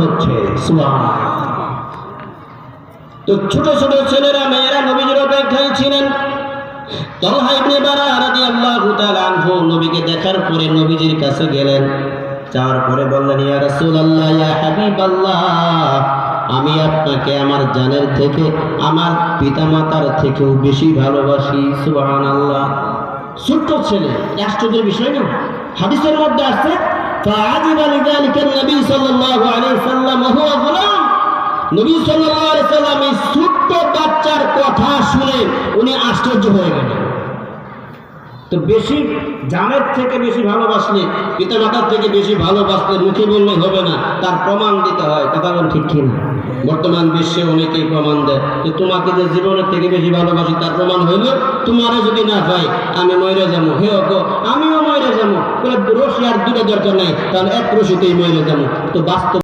হচ্ছে তো ছোট ছোট ছেলেরা মেয়েরা নবীজির অপেক্ষায় ছিলেন। তালহা ইবনে বারা রাদিয়াল্লাহু তাআলা আনহু নবীকে দেখার পরে নবীজির কাছে গেলেন। যাওয়ার পরে বললেন, ইয়া রাসূলুল্লাহ, ইয়া হাবিবাল্লাহ, আমি আপনাকে আমার জানের থেকে, আমার পিতামাতার থেকেও বেশি ভালোবাসি। সুবহানাল্লাহ। ছোট্ট ছেলে, আশ্চর্যের বিষয় না? হাদিসের মধ্যে আছে, فعجب لذلك النبي صلى الله عليه وسلم وهو غلام। নবী সাল্লাল্লাহু আলাইহি সাল্লাম এই ছোট্ট বাচ্চার কথা শুনে উনি আশ্চর্য হয়ে গেলেন। তো বেশি জানের থেকে বেশি ভালোবাসলে, পিতামাতার থেকে বেশি ভালোবাসলে মুখে বললে হবে না, তার প্রমাণ দিতে হয়। কথা বলেন ঠিক কিনা? বর্তমান বিশ্বে অনেকেই প্রমাণ দেয় যে তোমাকে যে জীবনের থেকে বেশি ভালোবাসি তার প্রমাণ হইল তোমারে যদি না পাই আমি মরে যাবো। হে গো, আমিও মরে যাবো। রশি আর দুটো দরকার নাই, কারণ এক রশিতেই মরে যাবো। তো বাস্তব